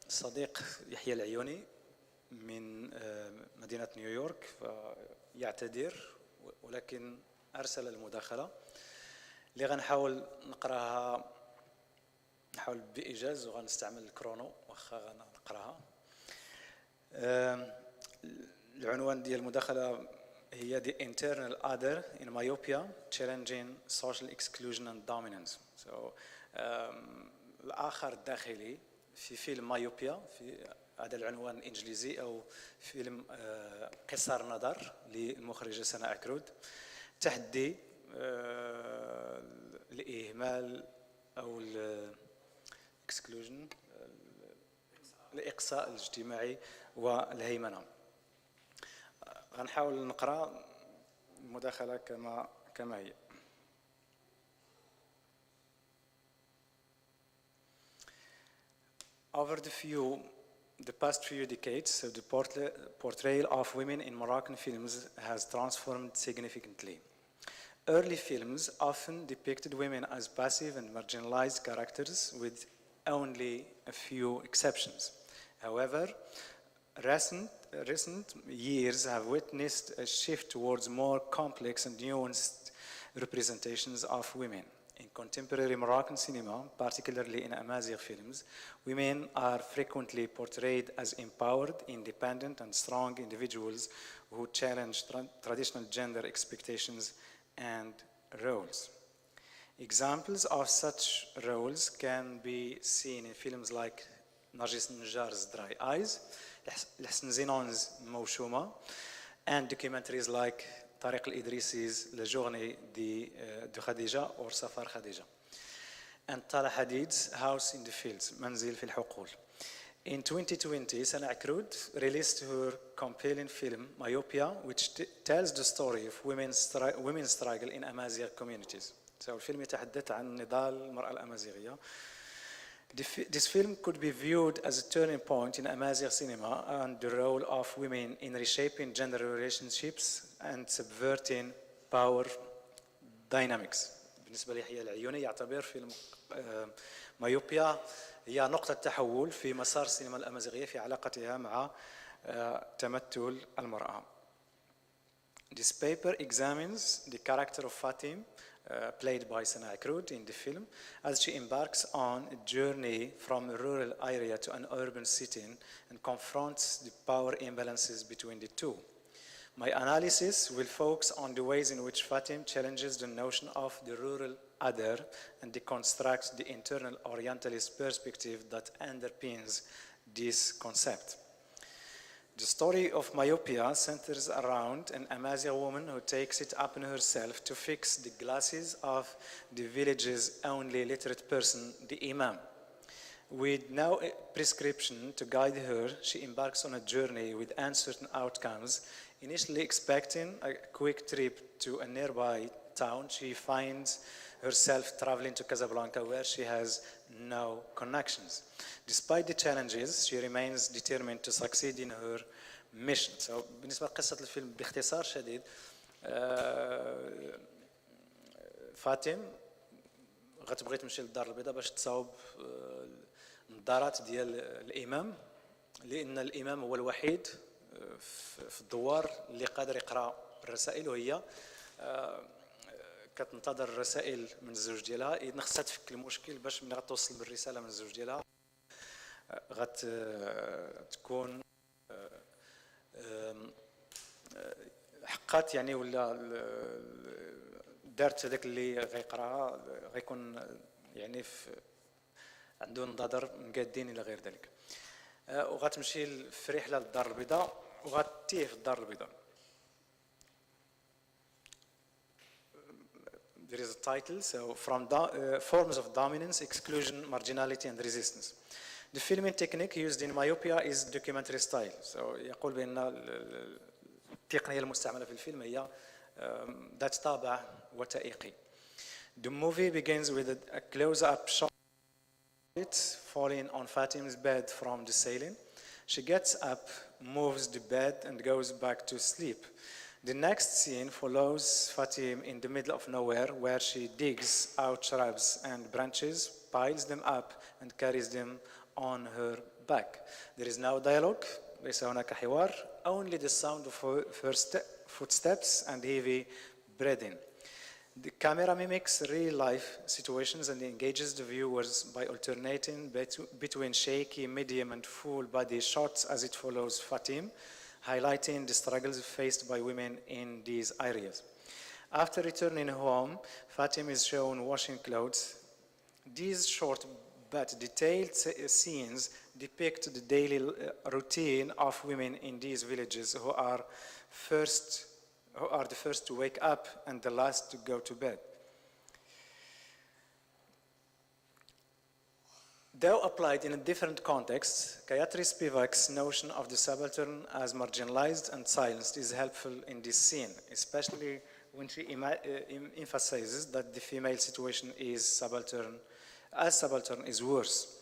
الصديق يحيى العيوني من مدينة نيويورك يعتذر، ولكن أرسل المداخلة اللي غنحاول نقراها، نحاول بإيجاز وغنستعمل الكرونو واخا غنقراها. العنوان ديال المداخلة هي The Internal Other in Myopia Challenging Social Exclusion and Dominance. الآخر الداخلي في فيلم مايوبيا، في هذا العنوان الإنجليزي، أو فيلم قصار نظر للمخرجة سناء عكرود. تحدي الإهمال أو الإكسكلوجن، الإقصاء الاجتماعي والهيمنة. غنحاول نقرأ المداخلة كما هي. Over the past few decades, so the portrayal of women in Moroccan films has transformed significantly. Early films often depicted women as passive and marginalized characters, with only a few exceptions. However, recent years have witnessed a shift towards more complex and nuanced representations of women. In contemporary Moroccan cinema, particularly in Amazigh films, women are frequently portrayed as empowered, independent, and strong individuals who challenge traditional gender expectations and roles. Examples of such roles can be seen in films like Nargis Njar's Dry Eyes, L'Hassan Zinon's Mouchouma, and documentaries like Tariq al-Idrisi's La Journée de Khadija or Safar Khadija, and Tala Hadid's House in the Fields, Manzil fil Huqul. In 2020, Sana Akrud released her compelling film Myopia, which tells the story of women's struggle in Amazigh communities. So الفيلم يتحدث عن نضال المرأة الأمازيغية. This film could be viewed as a turning point in Amazigh cinema and the role of women in reshaping gender relationships and subverting power dynamics. بالنسبة ليحيى العيوني يعتبر فيلم مايوبيا هي نقطة تحول في مسار السينما الأمازيغية في علاقتها مع تمثل المرأة. This paper examines the character of Fatim, played by Sana Akrud in the film, as she embarks on a journey from a rural area to an urban setting and confronts the power imbalances between the two. My analysis will focus on the ways in which Fatim challenges the notion of the rural other and deconstructs the internal Orientalist perspective that underpins this concept. The story of Myopia centers around an Amazigh woman who takes it upon herself to fix the glasses of the village's only literate person, the Imam. With no prescription to guide her, she embarks on a journey with uncertain outcomes. Initially expecting a quick trip to a nearby town, she finds herself traveling to Casablanca, where she has no connections. Despite the challenges, she remains determined to succeed in her mission. So, بالنسبة لقصة الفيلم باختصار شديد، فاطم غتبغي تمشي للدار البيضاء باش تصاوب النظارات ديال الإمام، لأن الإمام هو الوحيد في الدوار اللي قادر يقرأ الرسائل، وهي كتنتظر الرسائل من الزوج ديالها. إذن خصها تفك المشكل باش ملي غتوصل بالرسالة من الزوج ديالها غتكون حقات يعني، ولا دارت هذاك اللي غيقراها غيكون يعني عنده نظاظر مقادين الى غير ذلك. وغتمشي في رحله للدار البيضاء وغتيه في الدار البيضاء. There is a title, so from forms of dominance, exclusion, marginality and resistance. The filming technique used in Myopia is documentary style. So يقول بأن التقنية المستعملة في الفيلم هي ذات طابع وثائقي. The movie begins with a close-up shot falling on Fatim's bed from the ceiling. She gets up, moves the bed and goes back to sleep. The next scene follows Fatim in the middle of nowhere, where she digs out shrubs and branches, piles them up and carries them on her back. There is no dialogue, ليس هناك حوار, only the sound of her footsteps and heavy breathing. The camera mimics real-life situations and engages the viewers by alternating between shaky, medium, and full-body shots as it follows Fatim, highlighting the struggles faced by women in these areas. After returning home, Fatim is shown washing clothes. These short but detailed scenes depict the daily routine of women in these villages who are the first to wake up and the last to go to bed. Though applied in a different context, Gayatri Spivak's notion of the subaltern as marginalized and silenced is helpful in this scene, especially when she emphasizes that the female situation is subaltern is worse.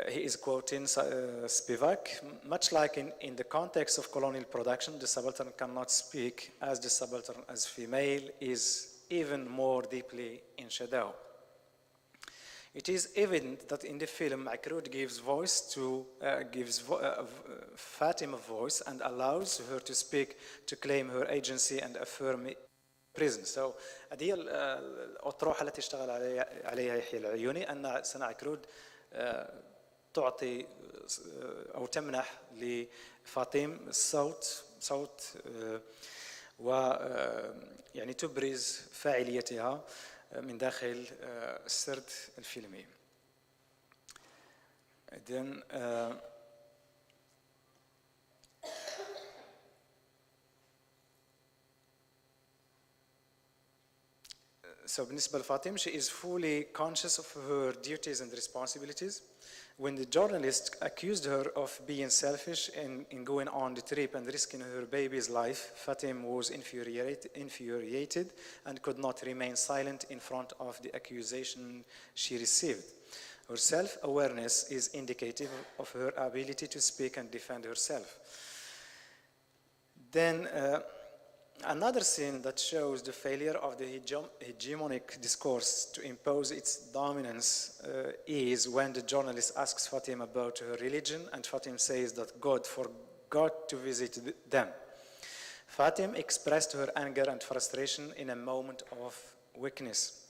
He is quoting Spivak, much like in the context of colonial production, the subaltern cannot speak, as the subaltern as female is even more deeply in shadow. It is evident that in the film, Akrud gives Fatima a voice and allows her to speak, to claim her agency and affirm presence. So هذه الأطروحة التي اشتغل عليها يحيى العيوني أن سنة عكرود تعطي أو تمنح لفاطم صوت و يعني تبرز فاعليتها من داخل السرد الفيلمي. Then so بالنسبة لفاطم, she is fully conscious of her duties and responsibilities. When the journalist accused her of being selfish in going on the trip and risking her baby's life, Fatim was infuriated and could not remain silent in front of the accusation she received. Her self-awareness is indicative of her ability to speak and defend herself. Then another scene that shows the failure of the hegemonic discourse to impose its dominance is when the journalist asks Fatim about her religion and Fatim says that God forgot to visit them. Fatim expressed her anger and frustration in a moment of weakness.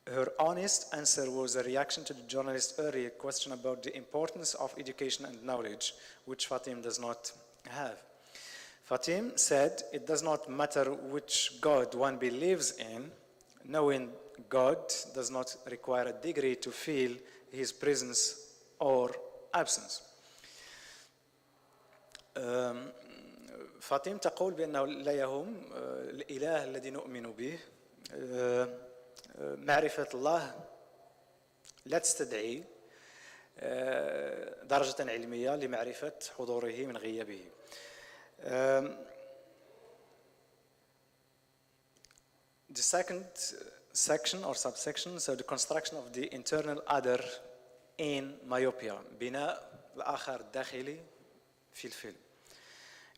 Her honest answer was a reaction to the journalist's earlier question about the importance of education and knowledge, which Fatim does not have. Fatim said, it does not matter which God one believes in, knowing God does not require a degree to feel his presence or absence. فاطم تقول بأنه لا يهم الإله الذي نؤمن به معرفة الله لا تستدعي درجة علمية لمعرفة حضوره من غيابه. The second section or subsection, so the construction of the internal other in myopia, بناء الآخر الداخلي في الفيلم.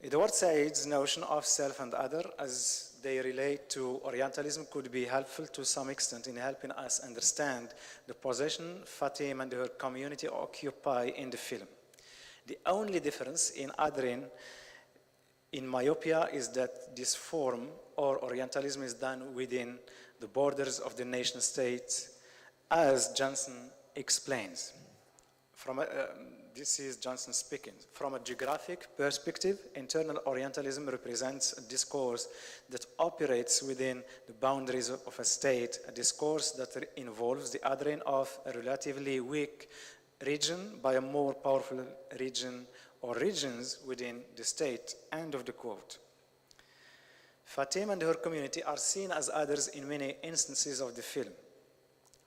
Edward Said's notion of self and other as they relate to Orientalism could be helpful to some extent in helping us understand the position Fatim and her community occupy in the film. The only difference in othering in myopia is that this form or Orientalism is done within the borders of the nation state, as Johnson explains. This is Johnson speaking. From a geographic perspective, internal Orientalism represents a discourse that operates within the boundaries of a state, a discourse that involves the othering of a relatively weak region by a more powerful region or regions within the state. End of the quote. Fatim and her community are seen as others in many instances of the film.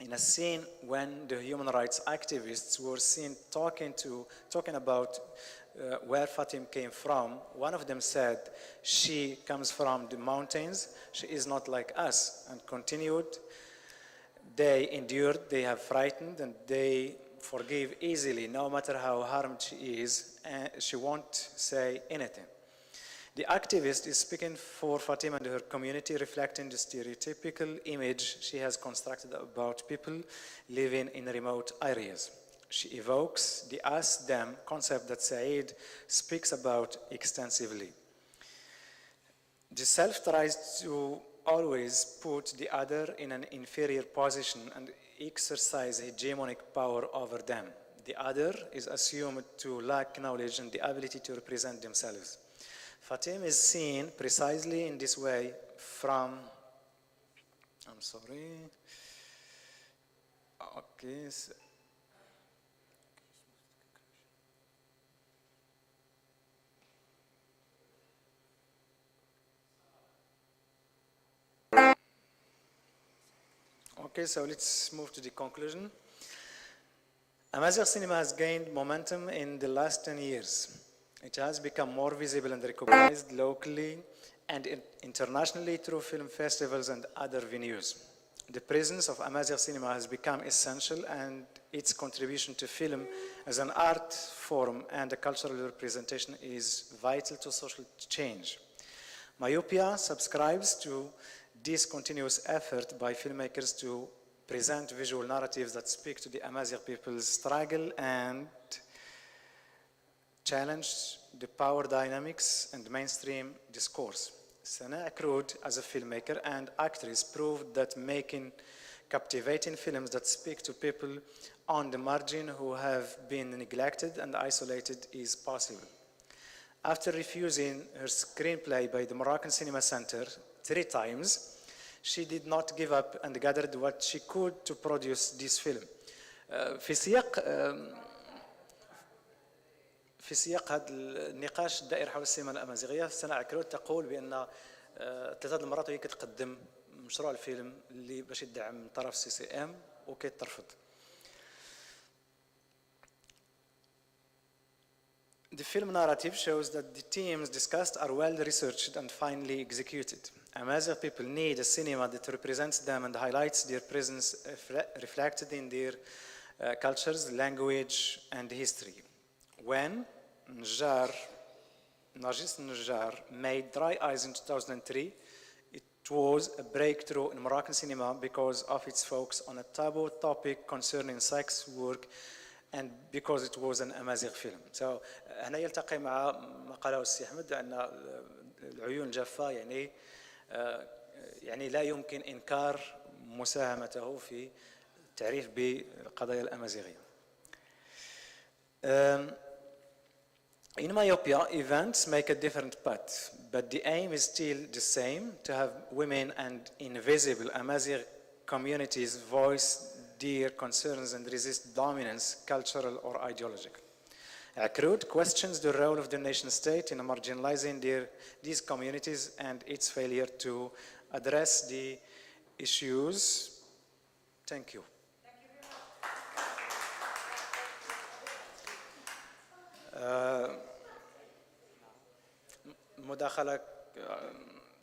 In a scene when the human rights activists were seen talking about where Fatim came from, one of them said, "She comes from the mountains, she is not like us," and continued, "They endured, they have frightened, and they forgive easily, no matter how harmed she is, and she won't say anything." The activist is speaking for Fatima and her community, reflecting the stereotypical image she has constructed about people living in remote areas. She evokes the us-them concept that Said speaks about extensively. The self tries to always put the other in an inferior position and exercise hegemonic power over them. The other is assumed to lack knowledge and the ability to represent themselves. Fatim is seen precisely in this way from, I'm sorry, okay. Okay, so let's move to the conclusion. Amazigh cinema has gained momentum in the last 10 years. It has become more visible and recognized locally and internationally through film festivals and other venues. The presence of Amazigh cinema has become essential, and its contribution to film as an art form and a cultural representation is vital to social change. Myopia subscribes to this continuous effort by filmmakers to present visual narratives that speak to the Amazigh people's struggle and challenge the power dynamics and mainstream discourse. Sana Akrud, as a filmmaker and actress, proved that making captivating films that speak to people on the margin who have been neglected and isolated is possible. After refusing her screenplay by the Moroccan Cinema Center 3 times, she did not give up and gathered what she could to produce this film. في سياق هذا النقاش الدائر حول السينما الأمازيغية، سنة عكرود تقول بأن 3 المرات وهي كتقدم مشروع الفيلم اللي باش يدعم من طرف CCM وكيترفض. The film narrative shows that the themes discussed are well researched and finely executed. Amazigh people need a cinema that represents them and highlights their presence reflected in their cultures, language, and history. When Nargis Najjar made Dry Eyes in 2003, it was a breakthrough in Moroccan cinema because of its focus on a taboo topic concerning sex work and because it was an Amazigh film. So هنا يلتقي مع ما قاله السي أحمد أن العيون الجافة يعني لا يمكن إنكار مساهمته في التعريف بالقضايا الأمازيغية. In myopia, events make a different path, but the aim is still the same, to have women and invisible Amazigh communities voice their concerns and resist dominance, cultural or ideological. Akrud questions the role of the nation state in marginalizing these communities and its failure to address the issues. Thank you. المداخلة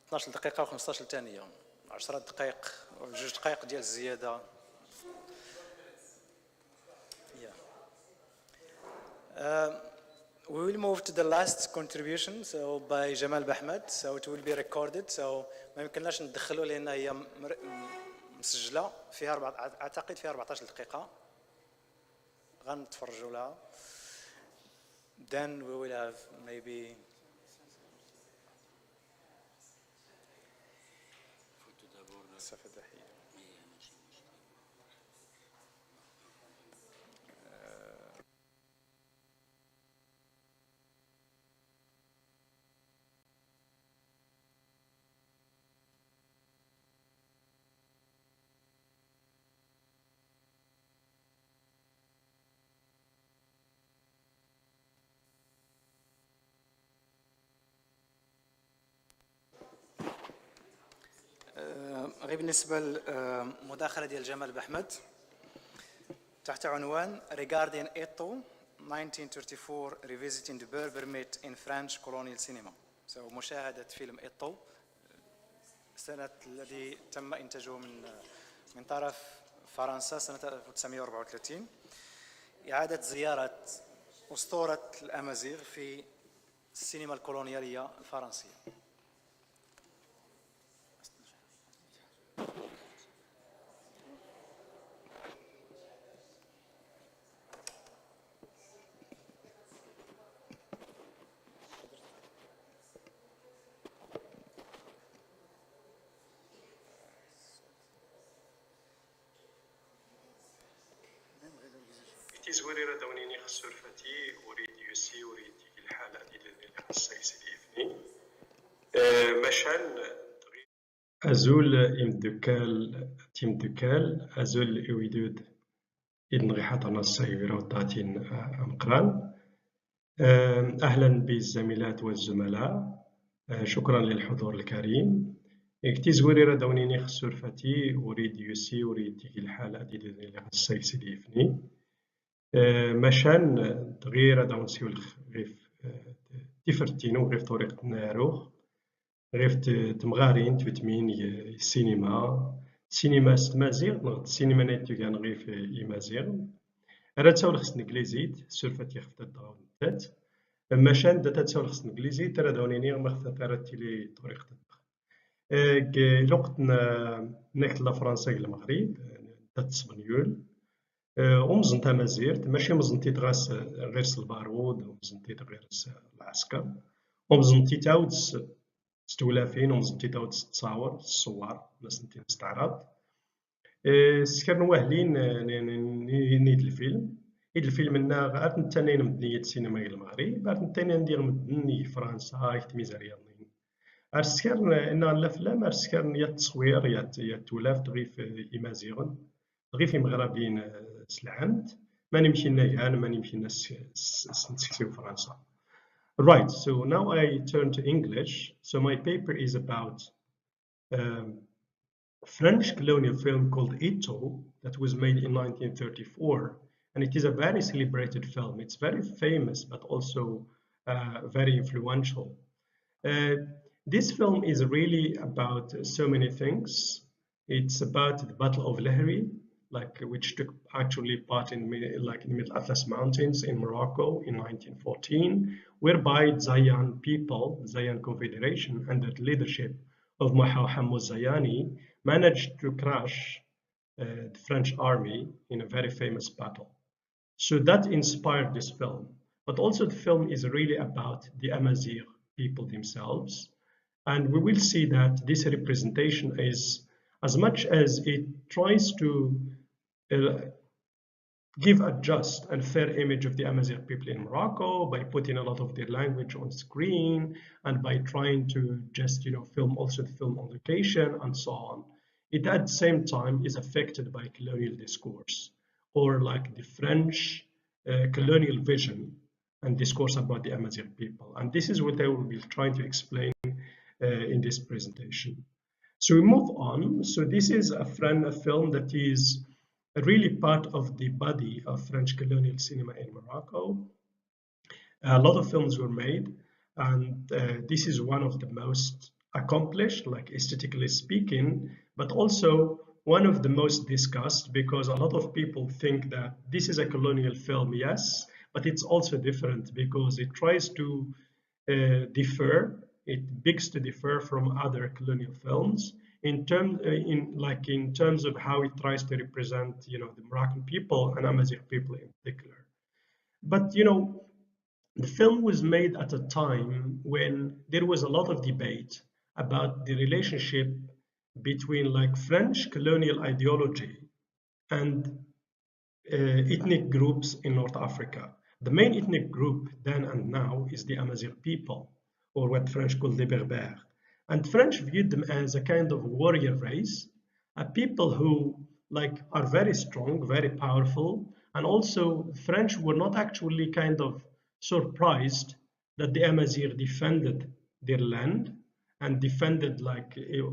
12 دقيقة و15 ثانية، 10 دقائق و 2 دقائق ديال الزيادة. We will move to the last contribution, so by Jamal Bahmed, so it will be recorded, so ما يمكنناش ندخلوا لأن هي مسجلة فيها أعتقد فيها 14 دقيقة غنتفرجوا لها. Then we will have maybe غير بالنسبة للمداخلة ديال جمال بحمد تحت عنوان Regarding Eto 1934 Revisiting the Berber Myth in French Colonial Cinema. So مشاهدة فيلم إيطو السنة الذي تم إنتاجه من طرف فرنسا سنة 1934. إعادة زيارة أسطورة الأمازيغ في السينما الكولونيالية الفرنسية. زويري راه داونيني خسر فتي وريد يوسي وريد الحالة ديال السيسي ديفني مشان أزول إمدكال تيمدكال أزول إويدود إذن غيحطنا السيويرة وطاتين أمقران. أهلا بالزميلات والزملاء، شكرا للحضور الكريم. كتي زويري راه داونيني خسر فتي وريد يوسي وريد تيجي الحالة ديال السيسي ديفني مشان غير داون نسيو غيف تفرتينو غيف طريقة ناروخ غيف تمغارين تمين السينما ستمازيغ نغد السينما نايتو كان غيف إمازيغ راه تساول خص نكليزيت سورفات يخفت الدغاو نتات مشان دا تساول خص نكليزيت راه داونيني مخفت تارتي لي طريقة الوقت نكت لا فرنسا المغرب تسبنيول ومزنتا مازيرت ماشي مزنتيت غير البارود ومزنتيت غير العسكر ومزنتي تعاود ستولافين ومزنتي تعاود تصاور الصور ناس نتي نستعرض سكر نواهلين نيد الفيلم الفيلم غاد نتاني مدنية السينما المغرب غاد نتاني ندير مدني فرنسا يتميز رياضي أرسكر إن الأفلام أرسكر يا التصوير يا التولاف تغيف إمازيغن تغيف مغربين سلعمت ما نمشي نيهان ما نمشي نسكسيو فرنسا. Right, so now I turn to English. So my paper is about French colonial film called Ito that was made in 1934, and it is a very celebrated film. It's very famous, but also very influential. This film is really about so many things. It's about the Battle of Lehri, which took actually part in the Middle Atlas Mountains in Morocco in 1914, whereby Zayan people, Zayan Confederation, under the leadership of Mohammed Zayani, managed to crush the French army in a very famous battle. So that inspired this film. But also the film is really about the Amazigh people themselves. And we will see that this representation is, as much as it tries to give a just and fair image of the Amazigh people in Morocco by putting a lot of their language on screen and by trying to just, film also the film on location and so on. It at the same time is affected by colonial discourse or like the French colonial vision and discourse about the Amazigh people. And this is what I will be trying to explain in this presentation. So we move on. So this is a film that is really part of the body of French colonial cinema in Morocco. A lot of films were made, and this is one of the most accomplished, like aesthetically speaking, but also one of the most discussed, because a lot of people think that this is a colonial film, yes, but it's also different because it tries to it begs to differ from other colonial films in terms of how it tries to represent, the Moroccan people and Amazigh people in particular. But the film was made at a time when there was a lot of debate about the relationship between French colonial ideology and ethnic groups in North Africa. The main ethnic group then and now is the Amazigh people, or what French call the Berbères. And French viewed them as a kind of warrior race, a people who are very strong, very powerful, and also French were not actually kind of surprised that the Amazigh defended their land and defended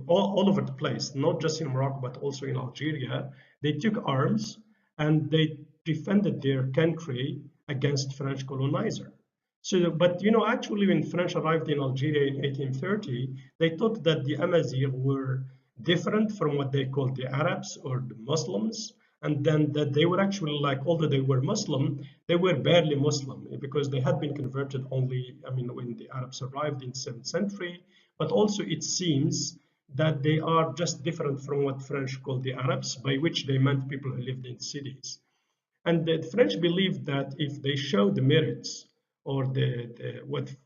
all over the place, not just in Morocco, but also in Algeria. They took arms and they defended their country against French colonizer. So, but actually when French arrived in Algeria in 1830, they thought that the Amazigh were different from what they called the Arabs or the Muslims, and then that they were actually although they were Muslim, they were barely Muslim because they had been converted only, when the Arabs arrived in the 7th century, but also it seems that they are just different from what French called the Arabs, by which they meant people who lived in cities. And the French believed that if they show the merits or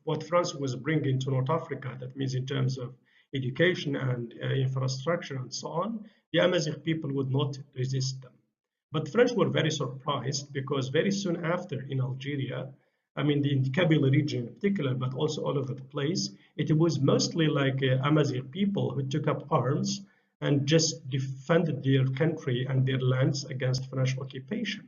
what France was bringing to North Africa, that means in terms of education and infrastructure and so on, the Amazigh people would not resist them. But French were very surprised because very soon after in Algeria, I mean, the Kabyle region in particular, but also all over the place, it was mostly like Amazigh people who took up arms and just defended their country and their lands against French occupation.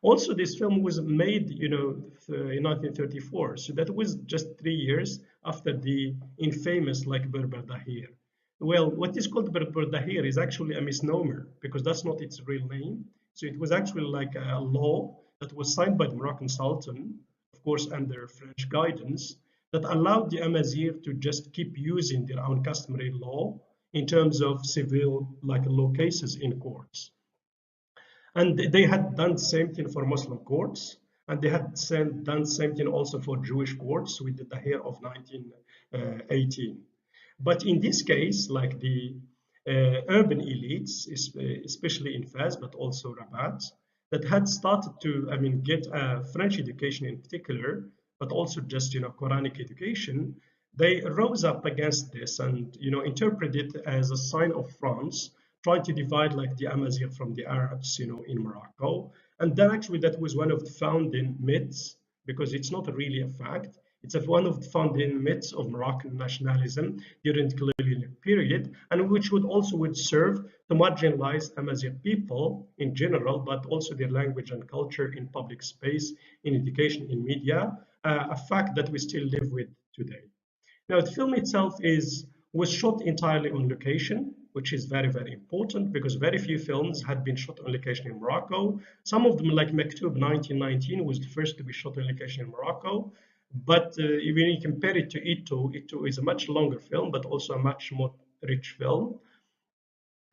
Also, this film was made, in 1934, so that was just 3 years after the infamous, like, Berber Dahir. Well, what is called Berber Dahir is actually a misnomer because that's not its real name. So it was actually like a law that was signed by the Moroccan Sultan, of course, under French guidance, that allowed the Amazigh to just keep using their own customary law in terms of civil, like, law cases in courts. And they had done the same thing for Muslim courts, and they had done the same thing also for Jewish courts with the Tahrir of 1918. But in this case, like the urban elites, especially in Fez, but also Rabat, that had started to, I mean, get a French education in particular, but also just, Quranic education, they rose up against this and, interpreted it as a sign of France trying to divide like the Amazigh from the Arabs, in Morocco. And then actually that was one of the founding myths, because it's not really a fact. It's one of the founding myths of Moroccan nationalism during the colonial period, and which would serve to marginalize Amazigh people in general, but also their language and culture in public space, in education, in media, a fact that we still live with today. Now, the film itself was shot entirely on location, which is very, very important because very few films had been shot on location in Morocco. Some of them, like Maktoub 1919, was the first to be shot on location in Morocco. But when you compare it to Ito is a much longer film, but also a much more rich film.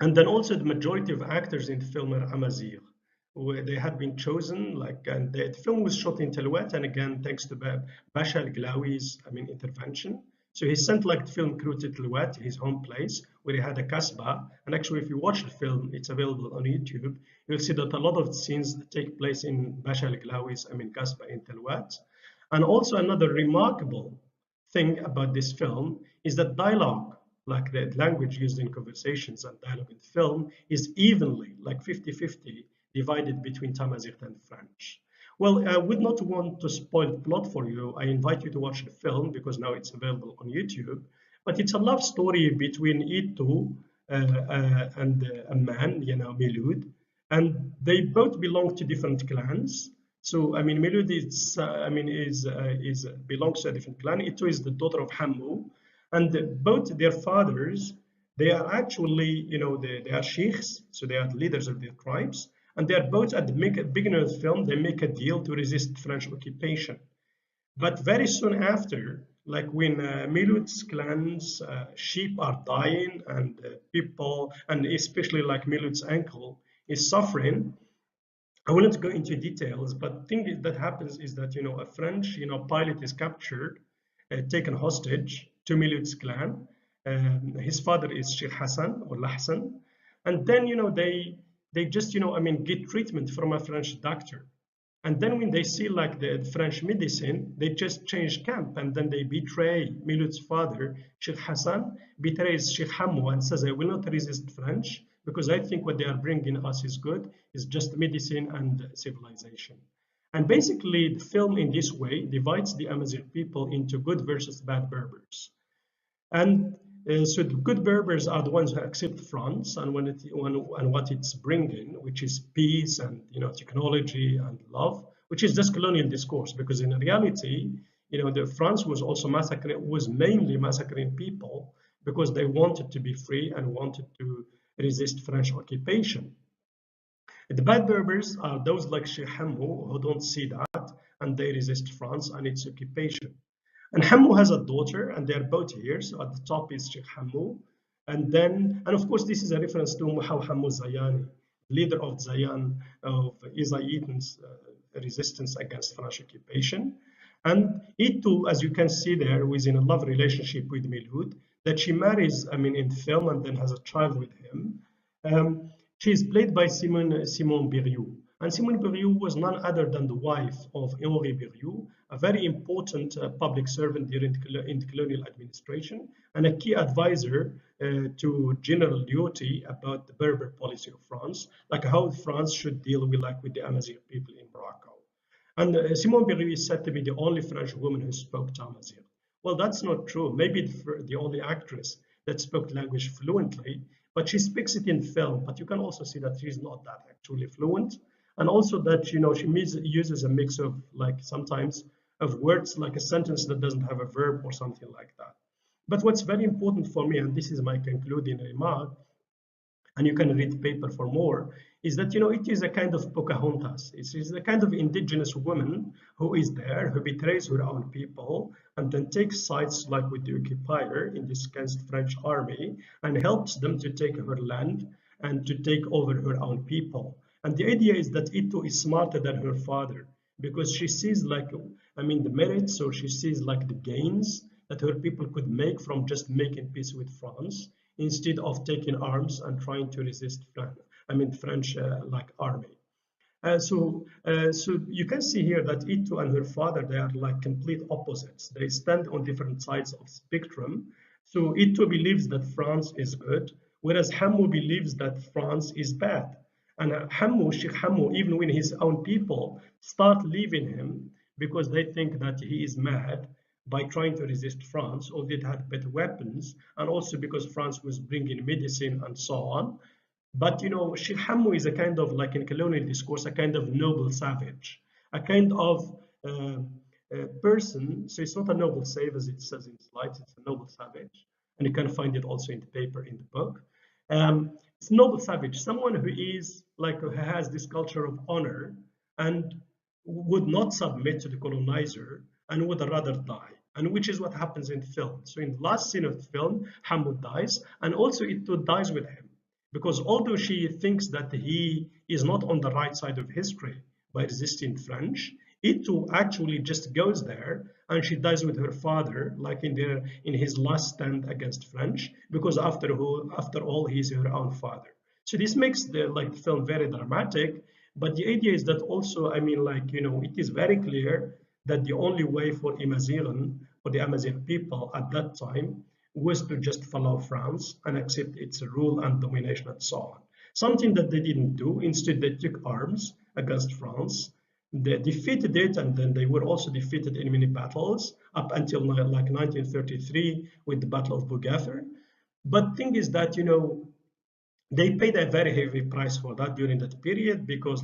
And then also the majority of actors in the film are Amazigh, where they had been chosen, and the film was shot in Telwet, and again, thanks to Basha al-Glawi's, intervention. So he sent like the film crew to Telwet, his home place, where he had a kasbah. And actually, if you watch the film, it's available on YouTube. You'll see that a lot of the scenes that take place in Basha al-Glawi's, kasbah in Telwet. And also another remarkable thing about this film is that dialogue, like the language used in conversations and dialogue in the film, is evenly, like 50-50, divided between Tamazight and French. Well, I would not want to spoil the plot for you. I invite you to watch the film because now it's available on YouTube. But it's a love story between Ito and a man, Milud, and they both belong to different clans. So, Milud belongs to a different clan. Ito is the daughter of Hammu, and both their fathers, they are actually, they are sheikhs, so they are the leaders of their tribes, and they are both at the beginning of the film, they make a deal to resist French occupation. But very soon after, like when Milud's clan's sheep are dying and people, and especially like Milud's uncle is suffering, I will not go into details, but the thing that happens is that, a French, pilot is captured, taken hostage to Milud's clan. His father is Sheikh Hassan or Lahsan. And then, they just, get treatment from a French doctor. And then when they see like the French medicine, they just change camp and then they betray Milud's father, Sheikh Hassan, betrays Sheikh Hammu and says, I will not resist French because I think what they are bringing us is good, is just medicine and civilization. And basically the film in this way divides the Amazigh people into good versus bad Berbers. And so the good Berbers are the ones who accept France and what it's bringing, which is peace and technology and love, which is just colonial discourse. Because in reality, the France was also mainly massacring people because they wanted to be free and wanted to resist French occupation. The bad Berbers are those like Sheikh Hammu who don't see that and they resist France and its occupation. And Hammu has a daughter, and they're both here. So at the top is Sheikh Hammu. And of course, this is a reference to how Hammu Zayani, leader of Zayan, of Isaïtan's resistance against French occupation. And Itu, as you can see there, was in a love relationship with Milud, that she marries, in film, and then has a child with him. She is played by Simone Birriou. And Simone Berrioux was none other than the wife of Henri Berrioux, a very important public servant during in the colonial administration and a key advisor to General Lyoté about the Berber policy of France, like how France should deal with the Amazigh people in Morocco. And Simone Berrioux is said to be the only French woman who spoke Tamazight. Well, that's not true. Maybe the only actress that spoke the language fluently, but she speaks it in film. But you can also see that she's not that actually fluent. And also that, she uses a mix of sometimes of words, like a sentence that doesn't have a verb or something like that. But what's very important for me, and this is my concluding remark, and you can read the paper for more, is that it is a kind of Pocahontas. It is a kind of indigenous woman who is there, who betrays her own people, and then takes sides like with the occupier, in this case the French army, and helps them to take her land and to take over her own people. And the idea is that Ito is smarter than her father, because she sees the merits, or she sees the gains that her people could make from just making peace with France, instead of taking arms and trying to resist French army. So you can see here that Ito and her father, they are like complete opposites. They stand on different sides of the spectrum. So Ito believes that France is good, whereas Hamou believes that France is bad. And Sheikh Hamou, even when his own people start leaving him because they think that he is mad by trying to resist France, or it had better weapons, and also because France was bringing medicine and so on. But Sheikh Hamou is a kind of, like in colonial discourse, a kind of noble savage, a kind of person. So it's not a noble slave as it says in the slides, it's a noble savage. And you can find it also in the paper, in the book. It's a noble savage, someone who is who has this culture of honor and would not submit to the colonizer and would rather die, and which is what happens in the film. So in the last scene of the film, Hamou dies, and also Ito dies with him, because although she thinks that he is not on the right side of history by resisting French, Ito actually just goes there and she dies with her father, like in his last stand against French, because after all, he's her own father. So this makes the film very dramatic. But the idea is that also, it is very clear that the only way for Amaziran, for the Amazigh people at that time, was to just follow France and accept its rule and domination and so on. Something that they didn't do. Instead, they took arms against France. They defeated it, and then they were also defeated in many battles up until 1933 with the Battle of Bougafer. But thing is that, they paid a very heavy price for that during that period, because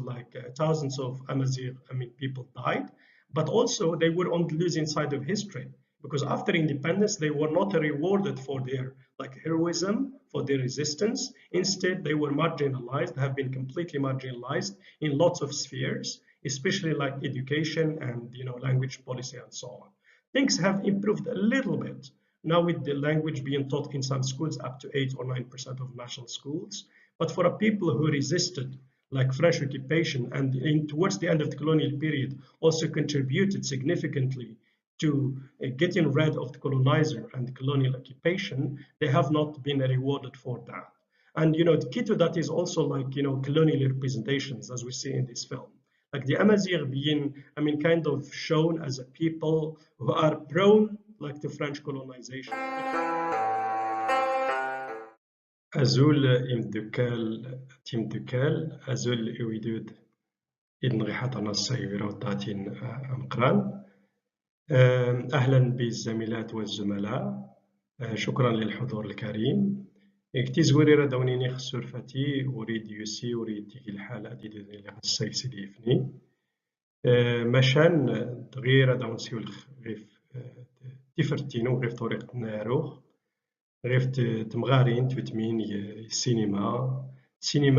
thousands of Amazigh people died, but also they were on the losing side of history, because after independence they were not rewarded for their heroism, for their resistance. Instead, they were marginalized, have been completely marginalized in lots of spheres, especially education and language policy and so on. Things have improved a little bit now with the language being taught in some schools up to 8 or 9% of national schools. But for a people who resisted French occupation and towards the end of the colonial period also contributed significantly to getting rid of the colonizer and the colonial occupation, they have not been rewarded for that. And the key to that is also colonial representations, as we see in this film. The Amazigh being, kind of shown as a people who are prone to French colonization. Azul imdukal timdukal azul iwidud idn غيحطنا الصيفرة وطاتين أمقران. أهلا بالزميلات والزملاء، شكرا للحضور الكريم. اكتزوري ردونيني خسور فتي أريد يوسي أريد تيجي الحالة دي السي سيدي إفني مشان غير دونسي غيف تفرتينو غيف طريقة ناروخ غيف تمغارين تمين السينما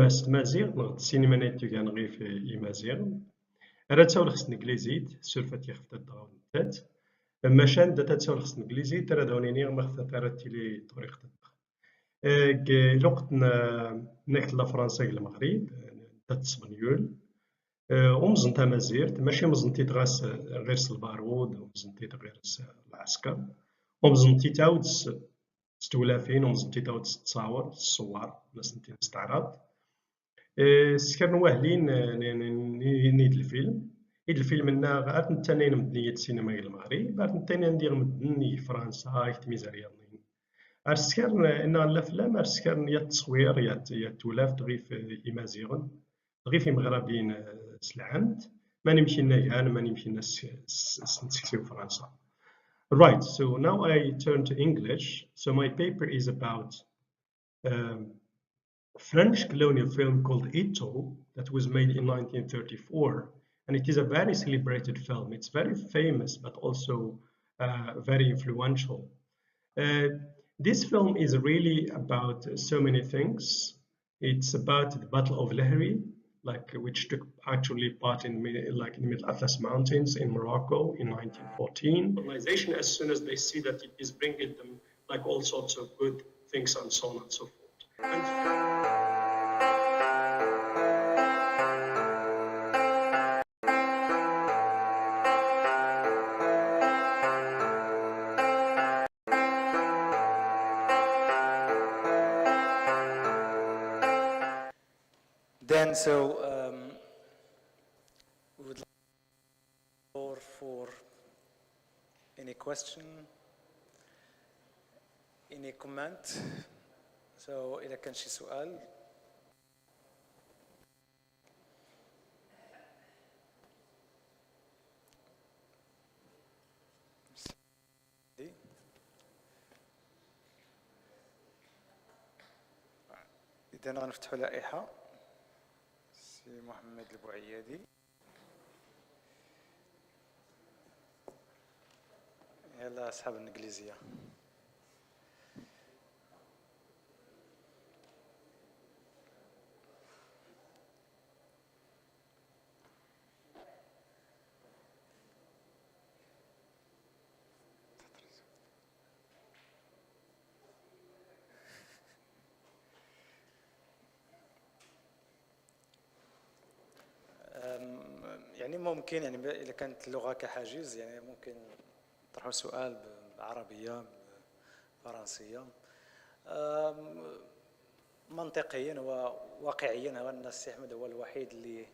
ستمازيغ السينما نيتو كان غيف إمازيغ راه تساول خص نكليزيت سورفات يخفت الضغط تات مشان دا تساول خص نكليزيت راه دونيني مخفت تارتيلي طريقة الوقت نكت لا فرنسا المغرب تسبنيول ومزن تمازيرت ماشي مزنتي تغاس غير البارود ومزنتي غير العسكر ومزنتي تعاود ستولافين ومزنتي تعاود تصاور الصور ناس نتي نستعرض سكر نواهلين نيد الفيلم إنا غاد نتاني نمدنية السينما المغرب غاد نتاني ندير مدني فرنسا يتميز رياضيين أرسكر إن الأفلام أرسكر يا التصوير يا التولاف تغيف إمازيغن تغيف مغربيين سلعمت ما نمشي نيهان ما نمشي نسكسيو فرنسا. Right, so now I turn to English. So my paper is about French colonial film called Ito that was made in 1934, and it is a very celebrated film. It's very famous, but also very influential. This film is really about so many things. It's about the Battle of Lehri, which took actually part in the Middle Atlas Mountains in Morocco in 1914. Colonization, as soon as they see that it is bringing them all sorts of good things and so on and so forth. Then, we would like the floor for any question, any comment. So, إذا كان شي سؤال. إذا غنفتحوا لائحة. سي محمد البوعيادي. يلا أصحاب الإنجليزية. يعني ممكن إذا كانت اللغة كحاجز يعني ممكن طرحوا سؤال بالعربية بالفرنسية. منطقيا وواقعيا هو أن السي أحمد هو الوحيد اللي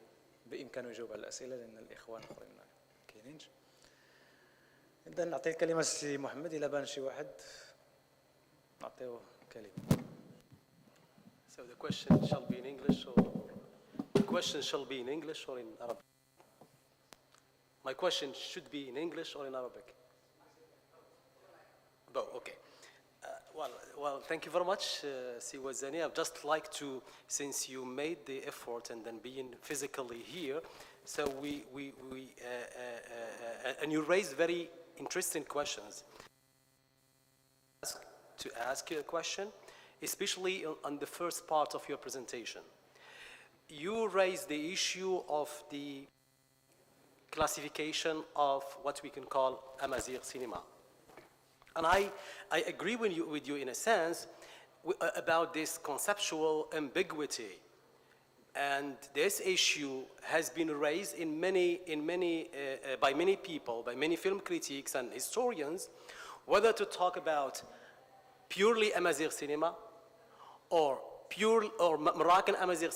بإمكانه يجاوب على الأسئلة لأن الإخوان الآخرين ما كاينينش. إذا نعطي الكلمة للسي محمد إلا بان شي واحد نعطيوه الكلمة. So the question shall be in English or in Arabic? My question should be in English or in Arabic? Both, okay. Well, thank you very much, Si Wazani. I'd just like to, since you made the effort and then being physically here, so and you raised very interesting questions. To ask you a question, especially on the first part of your presentation. You raised the issue of the classification of what we can call Amazigh cinema. And I agree with you in a sense about this conceptual ambiguity. And this issue has been raised by many people, by many film critics and historians, whether to talk about purely Amazigh cinema or Moroccan Amazigh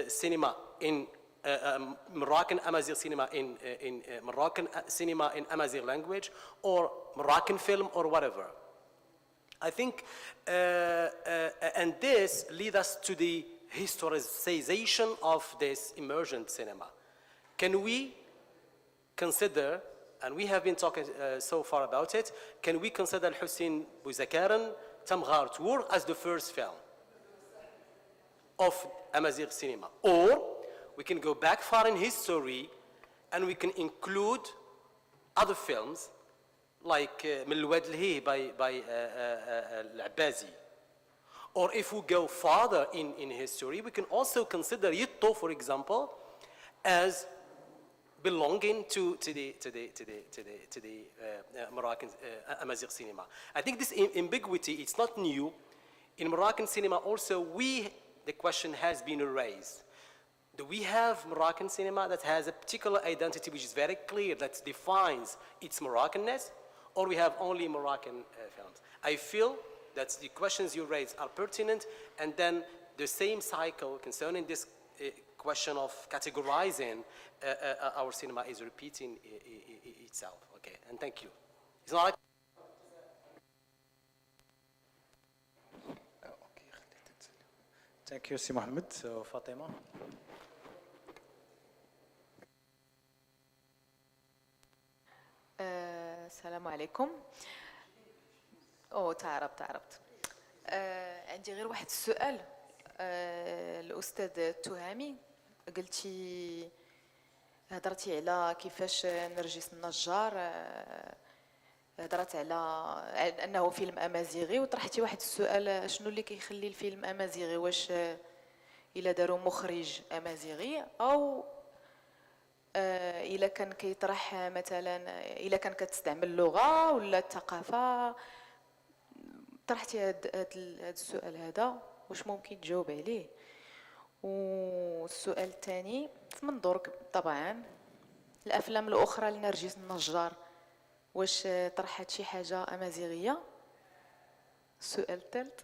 cinema in Moroccan Amazigh cinema in Moroccan cinema in Amazigh language, or Moroccan film, or whatever. I think, and this leads us to the historicization of this emergent cinema. Can we consider, and we have been talking so far about it, can we consider Hussein Bouzakaran Tamghar Tour as the first film of Amazigh cinema? Or we can go back far in history and we can include other films like Min Al-Wad Al-Hi by Al-Abbazi. Or if we go farther in history, we can also consider Yitto, for example, as belonging to the Moroccan Amazigh cinema. I think this ambiguity, it's not new. In Moroccan cinema also, the question has been raised. Do we have Moroccan cinema that has a particular identity which is very clear, that defines its Moroccanness, or we have only Moroccan films? I feel that the questions you raise are pertinent, and then the same cycle concerning this question of categorizing our cinema is repeating itself. Okay, and thank you. It's not like Thank you, Si Mohammed. So, Fatima. السلام عليكم. تعربت. عندي غير واحد السؤال. الأستاذ التهامي هضرتي على كيفاش نرجس النجار، هضرت على أنه فيلم أمازيغي، وطرحتي واحد السؤال: شنو اللي كيخلي الفيلم أمازيغي؟ واش إلا داروا مخرج أمازيغي، أو إلا كان كيطرح مثلا إلا كان كتستعمل اللغة ولا الثقافة؟ طرحتي هاد السؤال هذا، واش ممكن تجاوب عليه؟ والسؤال الثاني: في منظورك طبعا الأفلام الأخرى لنرجس النجار، واش طرحت شي حاجة أمازيغية؟ السؤال الثالث: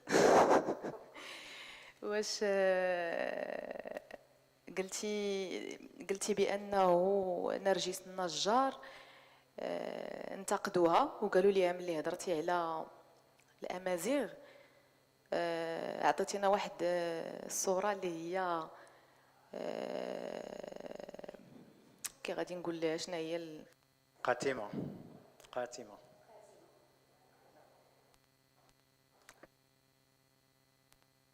واش قلتي بأنه نرجس النجار انتقدوها وقالوا لي ملي هضرتي على الأمازيغ عطيتينا واحد الصورة اللي هي كي غادي نقول لها شنو هي قاتمة.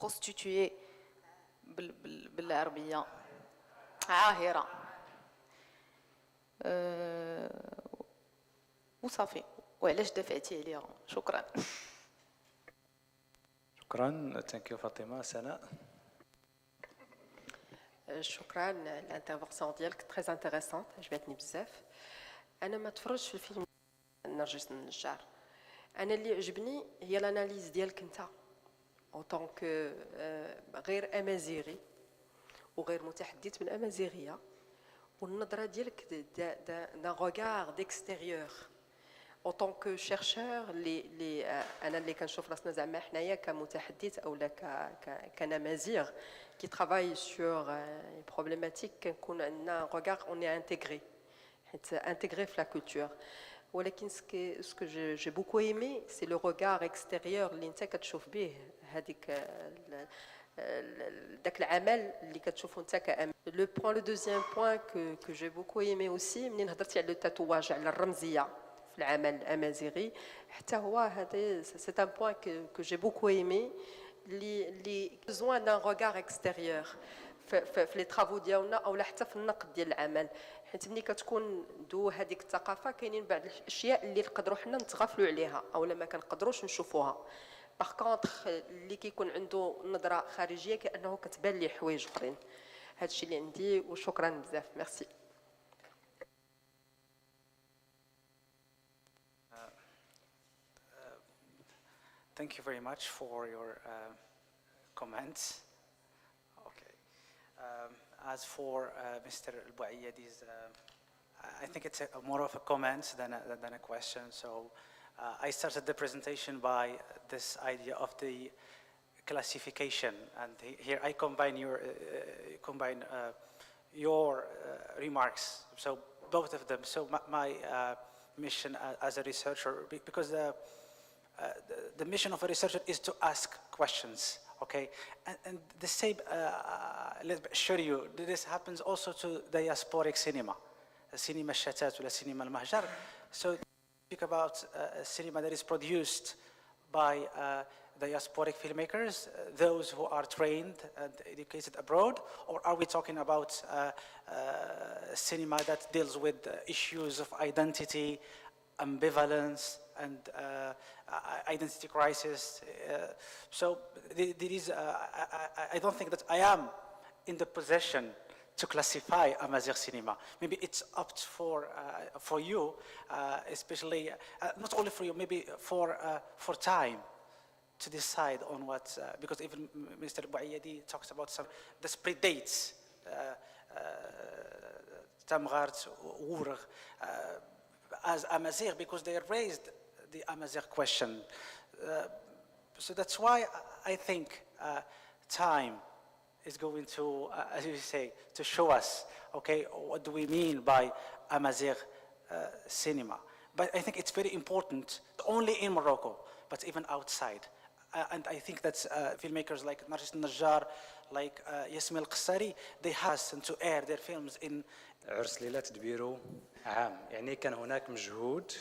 constituée بالعربية عاهرة. وصافي، وعلاش دافعتي عليها؟ شكرا. شكرا. Thank you, Fatima. سناء. شكرا. الانترفونسيون ديالك تري انتريسونت، عجبتني بزاف. انا ما تفرجتش في الفيلم نرجس النجار. انا اللي عجبني هي الاناليز ديالك انت en tant que غير امازيغي وغير متحدث بالامازيغيه، والنظره ديالك d'un regard d'extérieur en tant que chercheur اللي انا اللي كنشوف راسنا زعما حنايا كمتحدث او كنمازيغ qui travaille sur une problématique كنكون عندنا regard on est intégré حيت intégré في la culture. ولكن ce que j'ai beaucoup aimé c'est le regard extérieur اللي انت كتشوف به هذيك داك العمل اللي كتشوفو انت كأم. لو دوزيام بوين que j'ai beaucoup aimé aussi منين هضرتي على التاتواج، على الرمزيه في العمل الامازيغي، حتى هو هذا سي ان بوين que j'ai beaucoup aimé اللي besoin d'un regard extérieur في لي طرافو ديالنا او حتى في النقد ديال العمل. حيت ملي كتكون دو هذيك الثقافه كاينين بعض الاشياء اللي نقدروا حنا نتغافلوا عليها او ما كنقدروش نشوفوها. باغ كونطخ اللي كيكون عنده نظره خارجيه كانه كتبان ليه حوايج اخرين. هذا الشيء اللي عندي، وشكرا بزاف. ميرسي. Thank you very much for your comments. Okay. As for Mr. Al-Bouayyadi's, I think it's more of a comment than a question. So I started the presentation by this idea of the classification, and here I combine your remarks. So both of them. So my mission as a researcher, because the mission of a researcher is to ask questions, okay? And the same, let me assure you, this happens also to diasporic cinema, cinema shatat or cinema al-mahjar. So speak about cinema that is produced by diasporic filmmakers, those who are trained and educated abroad, or are we talking about cinema that deals with issues of identity, ambivalence, and identity crisis? So there is, I don't think that I am in the position to classify Amazigh cinema. Maybe it's up for you, especially, not only for you, maybe for time to decide on what, because even Mr. Bouayyadi talks about some, this predates Tamghart, Ourg, as Amazigh, because they raised the Amazigh question. So that's why I think time is going to, as you say, to show us, okay, what do we mean by Amazigh cinema. But I think it's very important, not only in Morocco, but even outside. And I think that filmmakers like Narjis Najjar, like Yasmin Al-Qassari, they hasten to air their films in. عرس ليلى تدبيره عام، يعني كان هناك مجهود